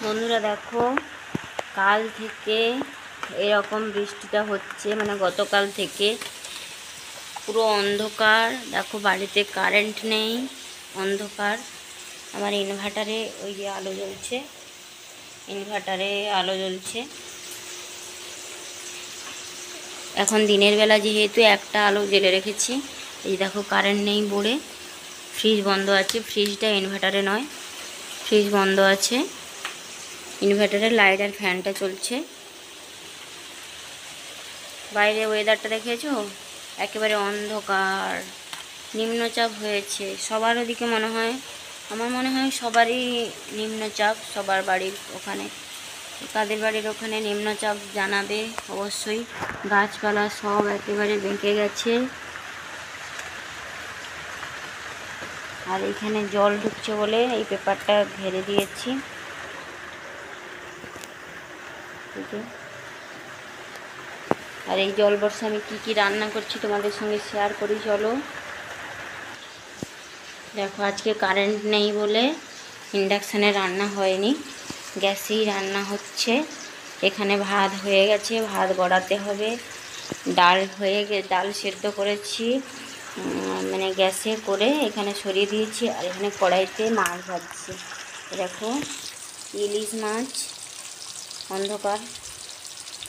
বন্ধুরা দেখো, কাল থেকে এরকম বৃষ্টিটা হচ্ছে, মানে গতকাল থেকে পুরো অন্ধকার। দেখো বাড়িতে কারেন্ট নেই, অন্ধকার। আমার ইনভার্টারে ওই যে আলো জ্বলছে, ইনভার্টারে আলো জ্বলছে। এখন দিনের বেলা যেহেতু একটা আলো জ্বেলে রেখেছি, এই দেখো কারেন্ট নেই বলে ফ্রিজ বন্ধ আছে। ফ্রিজটা ইনভার্টারে নয়, ফ্রিজ বন্ধ আছে। ইনভার্টারের লাইট আর ফ্যানটা চলছে। বাইরে ওয়েদারটা দেখেছো, একেবারে অন্ধকার, নিম্নচাপ হয়েছে সবার ওদিকে। মনে হয়, আমার মনে হয় সবারই নিম্নচাপ, সবার বাড়ির ওখানে, কাদের বাড়ির ওখানে নিম্নচাপ জানাবে অবশ্যই। গাছপালা সব একেবারে বেঁকে গেছে। আর এখানে জল ঢুকছে বলে এই পেপারটা ঘেরে দিয়েছি। আর এই জল বর্ষা আমি কি রান্না করছি তোমাদের সঙ্গে শেয়ার করি, চলো। দেখো আজকে কারেন্ট নেই বলে ইন্ডাকশানে রান্না হয়নি, গ্যাসেই রান্না হচ্ছে। এখানে ভাত হয়ে গেছে, ভাত গড়াতে হবে। ডাল ডাল সেদ্ধ করেছি, মানে গ্যাসে করে এখানে সরিয়ে দিয়েছি। আর এখানে কড়াইতে মাছ ভাজছি। দেখো ইলিশ মাছ, অন্ধকার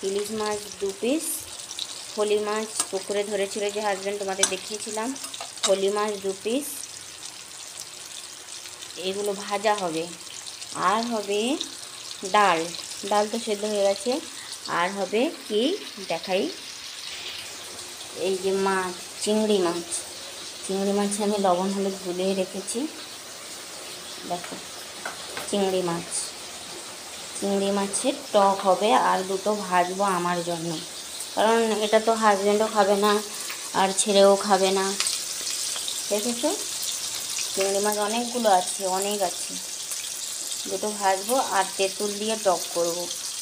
ইলিশ মাছ 2 পিস, ফলি মাছ পুকুরে ধরেছিল যে হাজব্যান্ড, তোমাদের দেখিয়েছিলাম, ফলি মাছ 2 পিস। এগুলো ভাজা হবে। আর হবে ডাল, ডাল তো সেদ্ধ হয়ে গেছে। আর হবে কি দেখাই, এই যে মাছ, চিংড়ি মাছ। চিংড়ি মাছে আমি লবণ হলুদ গুলিয়ে রেখেছি। দেখো চিংড়ি মাছ, চিংড়ি মাছের টক হবে। আর দুটো ভাজবো আমার জন্য, কারণ এটা তো হাজব্যান্ডও খাবে না আর ছেলেও খাবে না। দেখেছো চিংড়ি মাছ অনেকগুলো আছে, অনেক আছে। দুটো ভাজবো আর তেঁতুল দিয়ে টক করব।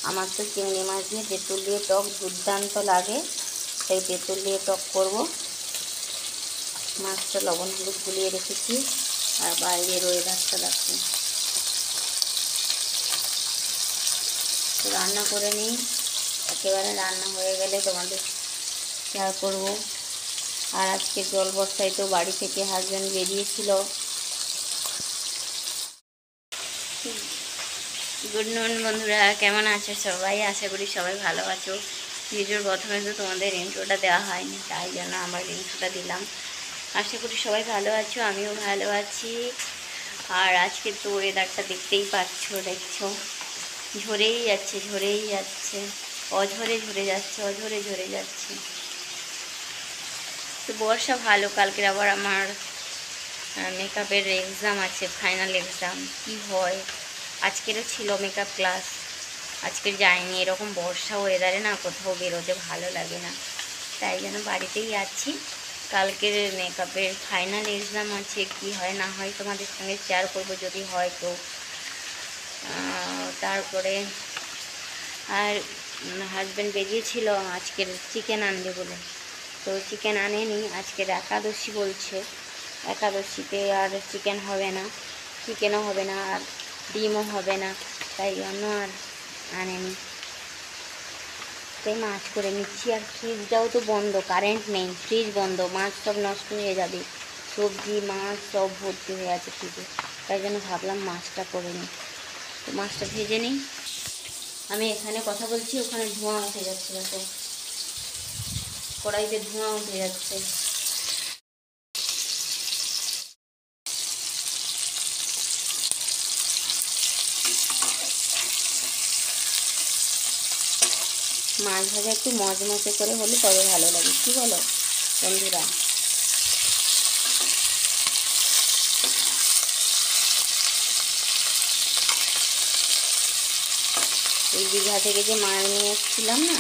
আমার তো চিংড়ি মাছ দিয়ে তেঁতুল দিয়ে টক দুর্দান্ত লাগে, তাই তেঁতুল দিয়ে টক করব। মাছটা লবণ হলুদ গুলিয়ে রেখেছি। আর বাইরের ওয়েদারটা দেখো। তো রান্না করে নিই, একেবারে রান্না হয়ে গেলে তোমাদের শেয়ার করব। আর আজকে জল বর্ষায় তো বাড়ি থেকে হাজব্যান্ড বেরিয়েছিল। গুড মর্নিং বন্ধুরা, কেমন আছো সবাই? আশা করি সবাই ভালো আছো। ভিডিওর প্রথমে তো তোমাদের ইন্ট্রোটা দেওয়া হয়নি, তাই জন্য আমার ইন্ট্রোটা দিলাম। আশা করি সবাই ভালো আছো, আমিও ভালো আছি। আর আজকে তো ওয়েদারটা দেখতেই পাচ্ছ, দেখছো ঝরেই যাচ্ছে, ঝরেই যাচ্ছে, অঝরে ঝরে যাচ্ছে, অঝরে ঝরে যাচ্ছে। তো বর্ষা ভালো। কালকের আবার আমার মেকআপের এক্সাম আছে, ফাইনাল এক্সাম। কি হয়, আজকেরও ছিল মেকআপ ক্লাস, আজকের যাইনি। এরকম বর্ষা ওয়েদারে না কোথাও বেরোতে ভালো লাগে না, তাই জন্য বাড়িতেই আছি। কালকের মেকআপের ফাইনাল এক্সাম আছে, কি হয় না হয় তোমাদের সঙ্গে শেয়ার করব যদি হয় তো। তারপরে আর হাজব্যান্ড বেরিয়েছিল আজকের চিকেন আনবে বলে, তো চিকেন আনেনি। আজকের একাদশী বলছে, একাদশীতে আর চিকেন হবে না, চিকেনও হবে না আর ডিমও হবে না, তাই জন্য আর আনেনি। তাই মাছ করে নিচ্ছি। আর ফ্রিজটাও তো বন্ধ, কারেন্ট নেই, ফ্রিজ বন্ধ, মাছ সব নষ্ট হয়ে যাবে। সবজি মাছ সব ভর্তি হয়ে আছে ফ্রিজে, তাই জন্য ভাবলাম মাছটা করে নিই। তো মাছটা ভেজে নিই। আমি এখানে কথা বলছি, ওখানে ধোঁয়া উঠে যাচ্ছে, দেখো কড়াইতে ধোঁয়া উঠে যাচ্ছে। মাছ ভাজা একটু মচমচে করে হলে তবে ভালো লাগে, কি বলো বন্ধুরা? এই দীঘা থেকে যে মাছ নিয়ে এসেছিলাম না,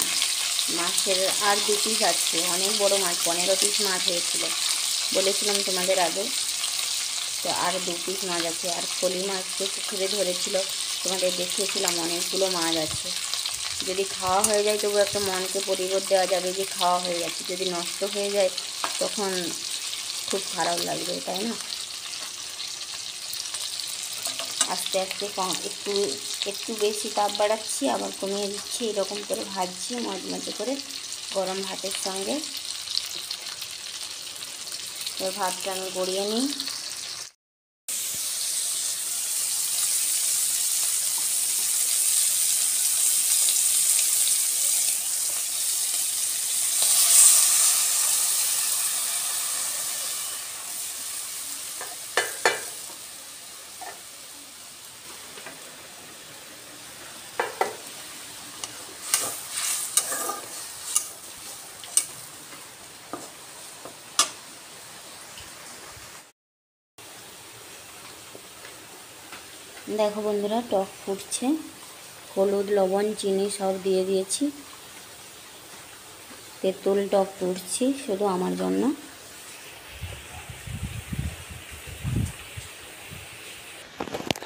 মাছের আর 2 পিস আছে, অনেক বড় মাছ, 15 পিস মাছ হয়েছিল বলেছিলাম তোমাদের আগে। তো আর 2 পিস মাছ আছে। আর ফলি মাছ তো পুকুরে ধরেছিল, তোমাদের দেখিয়েছিলাম, অনেকগুলো মাছ আছে। যদি খাওয়া হয়ে যায় তবু একটা মনকে পরিবর্তন দেওয়া যাবে যে খাওয়া হয়ে যাচ্ছে। যদি নষ্ট হয়ে যায় তখন খুব খারাপ লাগবে, তাই না? আস্তে আস্তে একটু একটু বেশি তাপ বাড়াচ্ছি, আবার কমিয়ে দিচ্ছি, এরকম করে ভাজছি মাঝে করে গরম ভাতের সঙ্গে। এবার ভাতটা আমি গড়িয়ে নিই। দেখো বন্ধুরা, টক ফুটছে, হলুদ লবণ চিনি সব দিয়ে দিয়েছি, তেঁতুল টক তুলছি শুধু আমার জন্য।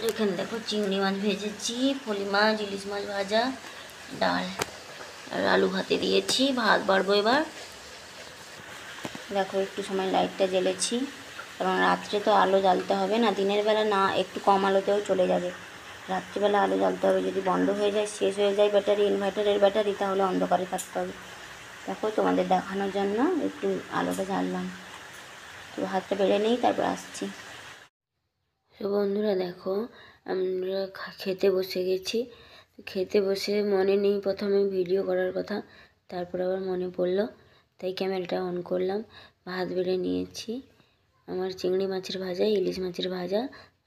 এখানে দেখো চিংড়ি মাছ ভেজেছি, ফলি মাছ, ইলিশ মাছ ভাজা, ডাল আর আলু ভাতে দিয়েছি। ভাত বাড়বো এবার। দেখো একটু সময় লাইটটা জ্বেলেছি, কারণ রাত্রে তো আলো জ্বালতে হবে না, দিনের বেলা না একটু কম আলোতেও চলে যাবে, রাত্রিবেলা আলো জ্বালতে হবে। যদি বন্ধ হয়ে যায়, শেষ হয়ে যায় ব্যাটারি, ইনভার্টারের ব্যাটারি, তাহলে অন্ধকারে থাকতে হবে। দেখো তোমাদের দেখানোর জন্য একটু আলোটা জ্বাললাম। তো ভাতটা বেড়ে নেই, তারপর আসছি। তো বন্ধুরা দেখো, আমরা খেতে বসে গেছি। খেতে বসে মনে নেই প্রথমে ভিডিও করার কথা, তারপর আবার মনে পড়লো, তাই ক্যামেরাটা অন করলাম। ভাত বেড়ে নিয়েছি, আমার চিংড়ি মাছের ভাজা, ইলিশ মাছের ভাজা,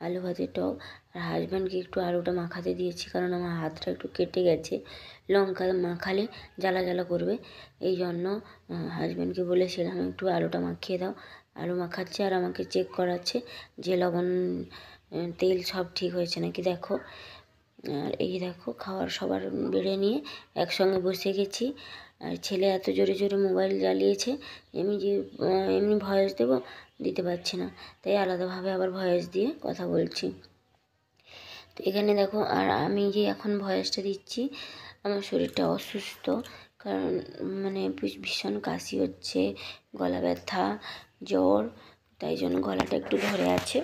আলু ভাতের টক, আর হাজব্যান্ডকে একটু আলুটা মাখাতে দিয়েছি, কারণ আমার হাতটা একটু কেটে গেছে, লঙ্কা মাখালে জ্বালা জ্বালা করবে, এই জন্য হাজব্যান্ডকে বলেছিলাম একটু আলুটা মাখিয়ে দাও। আলু মাখাচ্ছে আর আমাকে চেক করাচ্ছে যে লবণ তেল সব ঠিক হয়েছে নাকি। দেখো, আর এই দেখো খাবার সবার বেড়ে নিয়ে একসঙ্গে বসে গেছি। আর ছেলে এত জোরে জোরে মোবাইল জ্বালিয়েছে, এমনি ভয়েস দেবো, দিতে পারছি না, তাই আলাদাভাবে আবার ভয়েস দিয়ে কথা বলছি। তো এখানে দেখো, আর আমি যে এখন ভয়েসটা দিচ্ছি, আমার শরীরটা অসুস্থ, কারণ মানে ভীষণ কাশি হচ্ছে, গলা ব্যথা, জ্বর, তাই জন্য গলাটা একটু ধরে আছে।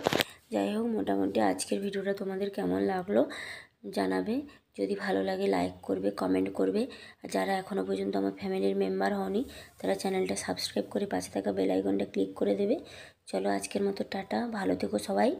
যাই হোক, মোটামুটি আজকের ভিডিওটা তোমাদের কেমন লাগলো জানাবে। যদি ভালো লাগে লাইক করবে, কমেন্ট করবে, আর যারা এখনও পর্যন্ত আমার ফ্যামিলির মেম্বার হওনি, তারা চ্যানেলটা সাবস্ক্রাইব করে পাশে থাকা বেল আইকনটা ক্লিক করে দেবে। চলো আজকের মতো টাটা, ভালো থেকো সবাই।